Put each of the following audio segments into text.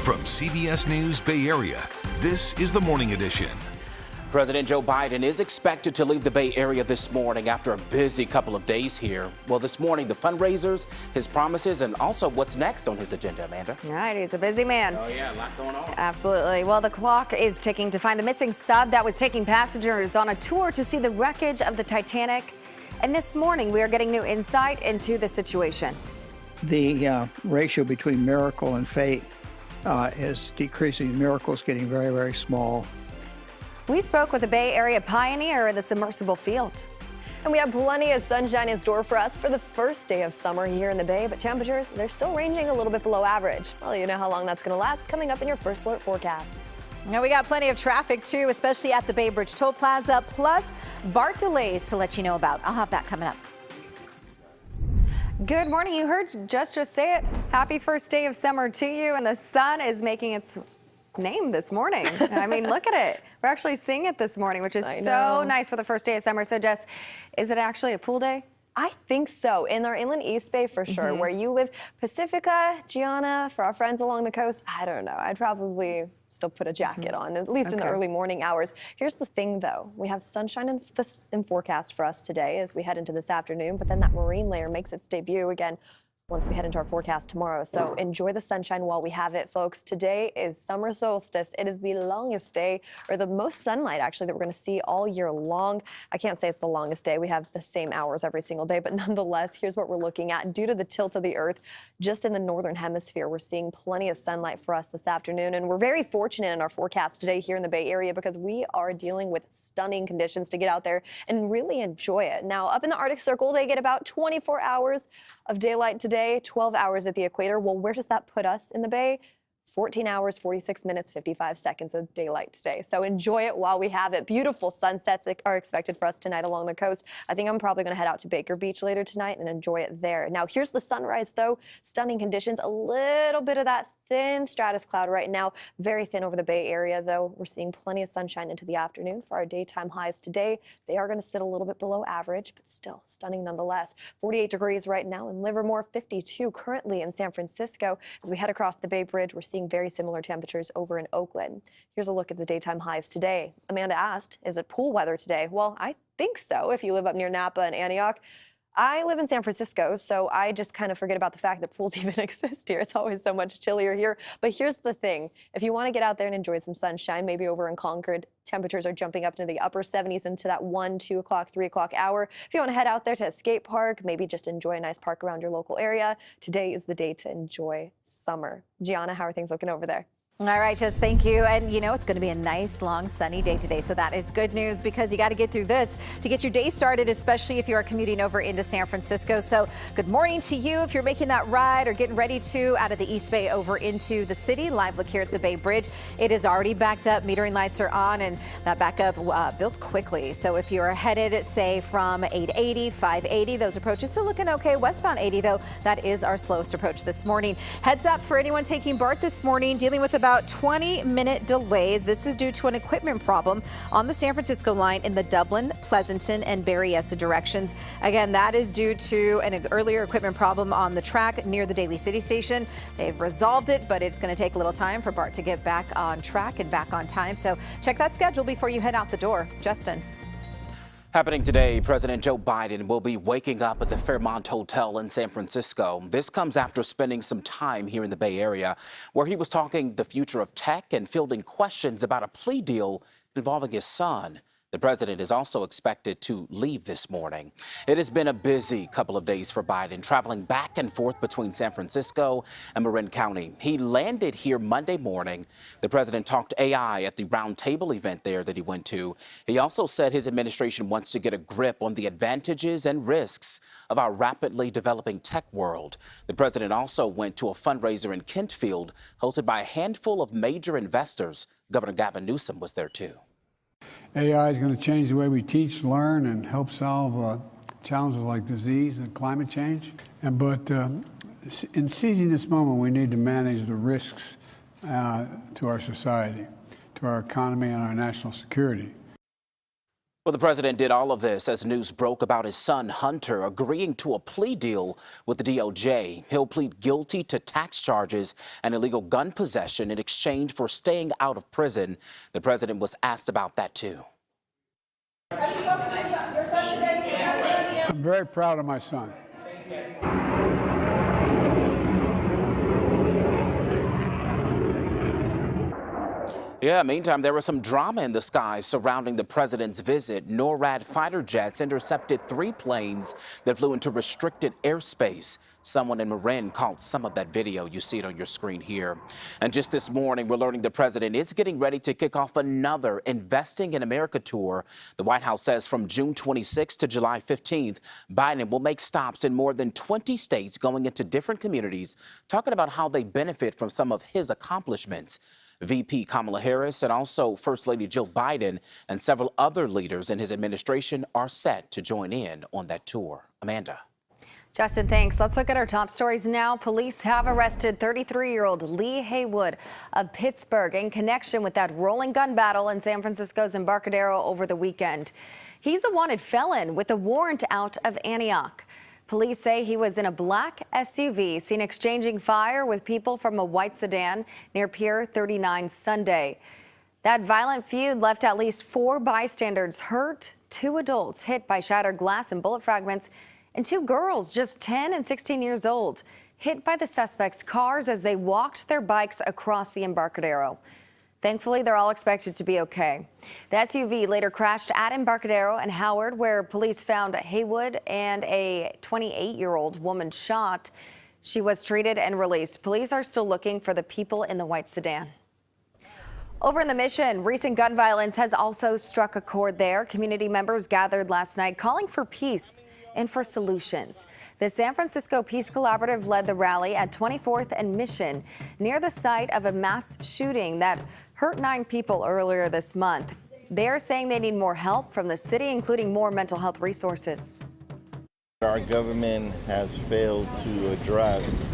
From CBS News Bay Area, this is the Morning Edition. President Joe Biden is expected to leave the Bay Area this morning after a busy couple of days here. Well, this morning, the fundraisers, his promises, and also what's next on his agenda, Amanda. All right, he's a busy man. Oh, yeah, a lot going on. Absolutely. Well, the clock is ticking to find the missing sub that was taking passengers on a tour to see the wreckage of the Titanic. And this morning, we are getting new insight into the situation. The ratio between miracle and fate is decreasing. Miracle's getting very, very small. We spoke with a Bay Area pioneer in the submersible field. And we have plenty of sunshine in store for us for the first day of summer here in the Bay, but temperatures, they're still ranging a little bit below average. Well, you know how long that's going to last coming up in your first alert forecast. Now we got plenty of traffic too, especially at the Bay Bridge Toll Plaza, plus BART delays to let you know about. I'll have that coming up. Good morning. You heard just say it. Happy first day of summer to you, and the sun is making its name this morning. I mean, look at it. We're actually seeing it this morning, which is so nice for the first day of summer. So, Jess, is it actually a pool day? I think so. In our inland East Bay, for sure. Where you live, Pacifica, Gianna, for our friends along the coast, I don't know. I'd probably still put a jacket on, at least in the early morning hours. Here's the thing, though. We have sunshine in forecast for us today as we head into this afternoon, but then that marine layer makes its debut again once we head into our forecast tomorrow. So enjoy the sunshine while we have it, folks. Today is summer solstice. It is the longest day, or the most sunlight actually, that we're going to see all year long. I can't say it's the longest day. We have the same hours every single day, but nonetheless, here's what we're looking at. Due to the tilt of the earth, just in the northern hemisphere, we're seeing plenty of sunlight for us this afternoon. And we're very fortunate in our forecast today here in the Bay Area because we are dealing with stunning conditions to get out there and really enjoy it. Now, up in the Arctic Circle, they get about 24 hours of daylight today. 12 hours at the equator. Well, where does that put us in the Bay? 14 hours, 46 minutes, 55 seconds of daylight today. So enjoy it while we have it. Beautiful sunsets are expected for us tonight along the coast. I think I'm probably going to head out to Baker Beach later tonight and enjoy it there. Now, here's the sunrise, though. Stunning conditions. A little bit of that thin stratus cloud right now. Very thin over the Bay Area, though. We're seeing plenty of sunshine into the afternoon for our daytime highs today. They are going to sit a little bit below average, but still stunning nonetheless. 48 degrees right now in Livermore, 52 currently in San Francisco. As we head across the Bay Bridge, we're seeing very similar temperatures over in Oakland. Here's a look at the daytime highs today. Amanda asked, is it pool weather today? Well, I think so if you live up near Napa and Antioch. I live in San Francisco, so I just kind of forget about the fact that pools even exist here. It's always so much chillier here. But here's the thing. If you want to get out there and enjoy some sunshine, maybe over in Concord, temperatures are jumping up into the upper 70s into that 1, 2 o'clock, 3 o'clock hour. If you want to head out there to a skate park, maybe just enjoy a nice park around your local area, today is the day to enjoy summer. Gianna, how are things looking over there? All right, Jess, thank you. And you know, it's going to be a nice, long, sunny day today. So that is good news because you got to get through this to get your day started, especially if you are commuting over into San Francisco. So good morning to you if you're making that ride or getting ready to out of the East Bay over into the city. Live look here at the Bay Bridge. It is already backed up. Metering lights are on and that backup built quickly. So if you're headed, say, from 880, 580, those approaches still looking okay. Westbound 80, though, that is our slowest approach this morning. Heads up for anyone taking BART this morning, dealing with about 20-minute delays. This is due to an equipment problem on the San Francisco line in the Dublin, Pleasanton, and Berryessa directions. Again, that is due to an earlier equipment problem on the track near the Daly City Station. They've resolved it, but it's going to take a little time for BART to get back on track and back on time. So check that schedule before you head out the door. Justin. Happening today, President Joe Biden will be waking up at the Fairmont Hotel in San Francisco. This comes after spending some time here in the Bay Area, where he was talking the future of tech and fielding questions about a plea deal involving his son. The president is also expected to leave this morning. It has been a busy couple of days for Biden, traveling back and forth between San Francisco and Marin County. He landed here Monday morning. The president talked AI at the roundtable event there that he went to. He also said his administration wants to get a grip on the advantages and risks of our rapidly developing tech world. The president also went to a fundraiser in Kentfield, hosted by a handful of major investors. Governor Gavin Newsom was there too. AI is going to change the way we teach, learn, and help solve challenges like disease and climate change. But in seizing this moment, we need to manage the risks to our society, to our economy, and our national security. Well, the president did all of this as news broke about his son, Hunter, agreeing to a plea deal with the DOJ. He'll plead guilty to tax charges and illegal gun possession in exchange for staying out of prison. The president was asked about that, too. I'm very proud of my son. Yeah, meantime, there was some drama in the skies surrounding the president's visit. NORAD fighter jets intercepted 3 planes that flew into restricted airspace. Someone in Marin caught some of that video. You see it on your screen here. And just this morning, we're learning the president is getting ready to kick off another Investing in America tour. The White House says from June 26th to July 15th, Biden will make stops in more than 20 states, going into different communities, talking about how they benefit from some of his accomplishments. VP Kamala Harris and also First Lady Jill Biden and several other leaders in his administration are set to join in on that tour. Amanda. Justin, thanks. Let's look at our top stories now. Police have arrested 33-year-old Lee Haywood of Pittsburgh in connection with that rolling gun battle in San Francisco's Embarcadero over the weekend. He's a wanted felon with a warrant out of Antioch. Police say he was in a black SUV seen exchanging fire with people from a white sedan near Pier 39 Sunday. That violent feud left at least 4 bystanders hurt, 2 adults hit by shattered glass and bullet fragments, and 2 girls just 10 and 16 years old hit by the suspects' cars as they walked their bikes across the Embarcadero. Thankfully, they're all expected to be okay. The SUV later crashed at Embarcadero and Howard, where police found Haywood and a 28-year-old woman shot. She was treated and released. Police are still looking for the people in the white sedan. Over in the Mission, recent gun violence has also struck a chord there. Community members gathered last night calling for peace and for solutions. The San Francisco Peace Collaborative led the rally at 24th and Mission near the site of a mass shooting that hurt 9 people earlier this month. They are saying they need more help from the city, including more mental health resources. Our government has failed to address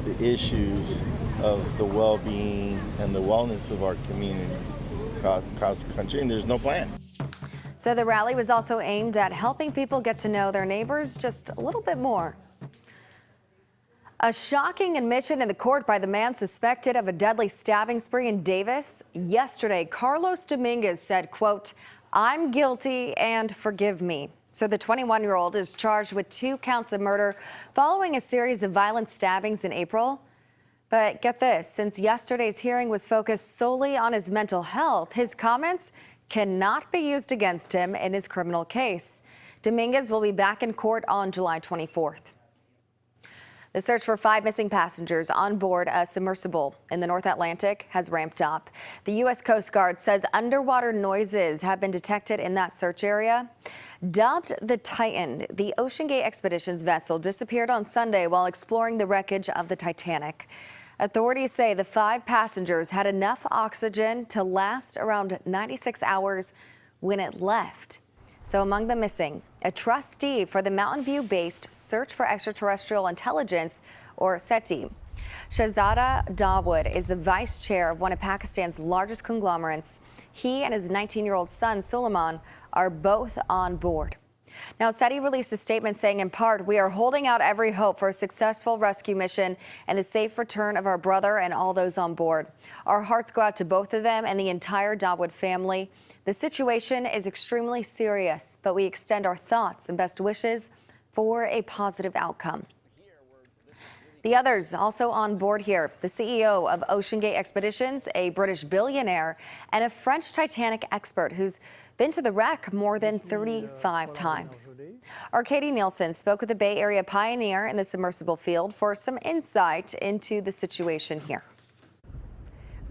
the issues of the well-being and the wellness of our communities across the country, and there's no plan. So the rally was also aimed at helping people get to know their neighbors just a little bit more. A shocking admission in the court by the man suspected of a deadly stabbing spree in Davis. Yesterday, Carlos Dominguez said, quote, "I'm guilty and forgive me." So the 21-year-old is charged with 2 counts of murder following a series of violent stabbings in April. But get this, since yesterday's hearing was focused solely on his mental health, his comments cannot be used against him in his criminal case. Dominguez will be back in court on July 24th. The search for 5 missing passengers on board a submersible in the North Atlantic has ramped up. The U.S. Coast Guard says underwater noises have been detected in that search area. Dubbed the Titan, the OceanGate Expeditions vessel disappeared on Sunday while exploring the wreckage of the Titanic. Authorities say the 5 passengers had enough oxygen to last around 96 hours when it left. So among the missing, a trustee for the Mountain View-based Search for Extraterrestrial Intelligence, or SETI. Shahzada Dawood is the vice chair of one of Pakistan's largest conglomerates. He and his 19-year-old son, Suleiman, are both on board. Now, SETI released a statement saying, in part, "We are holding out every hope for a successful rescue mission and the safe return of our brother and all those on board. Our hearts go out to both of them and the entire Dawood family. The situation is extremely serious, but we extend our thoughts and best wishes for a positive outcome." The others also on board here, the CEO of OceanGate Expeditions, a British billionaire, and a French Titanic expert who's been to the wreck more than 35 times. Our Katie Nielsen spoke with a Bay Area pioneer in the submersible field for some insight into the situation here.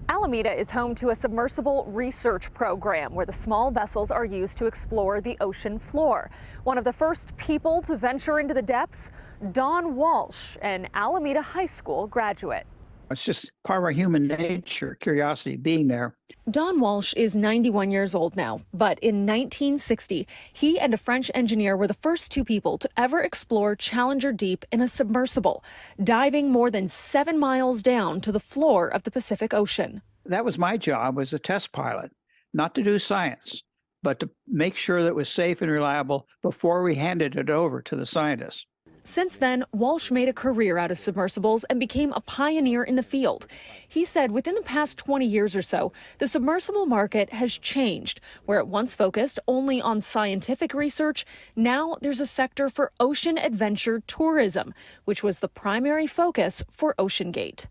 Alameda is home to a submersible research program where the small vessels are used to explore the ocean floor. One of the first people to venture into the depths, Don Walsh, an Alameda High School graduate. It's just part of our human nature, curiosity, being there. Don Walsh is 91 years old now, but in 1960, he and a French engineer were the first 2 people to ever explore Challenger Deep in a submersible, diving more than 7 miles down to the floor of the Pacific Ocean. That was my job as a test pilot, not to do science, but to make sure that it was safe and reliable before we handed it over to the scientists. Since then, Walsh made a career out of submersibles and became a pioneer in the field. He said within the past 20 years or so, the submersible market has changed. Where it once focused only on scientific research, now there's a sector for ocean adventure tourism, which was the primary focus for OceanGate.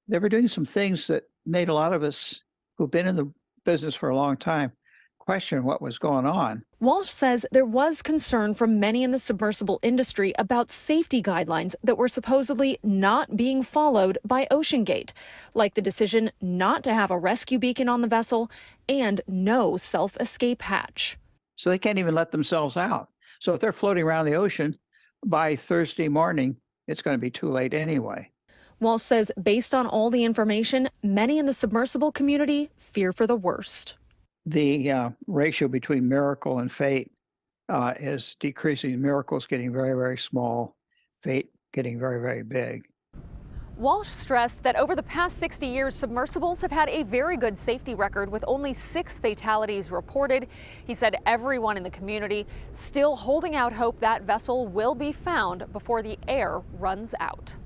They were doing some things that made a lot of us who've been in the business for a long time question what was going on. Walsh says there was concern from many in the submersible industry about safety guidelines that were supposedly not being followed by OceanGate, like the decision not to have a rescue beacon on the vessel and no self-escape hatch. So they can't even let themselves out. So if they're floating around the ocean, by Thursday morning, it's going to be too late anyway. Walsh says based on all the information, many in the submersible community fear for the worst. The ratio between miracle and fate is decreasing. Miracle's getting very, very small, fate getting very, very big. Walsh stressed that over the past 60 years, submersibles have had a very good safety record with only 6 fatalities reported. He said everyone in the community still holding out hope that vessel will be found before the air runs out.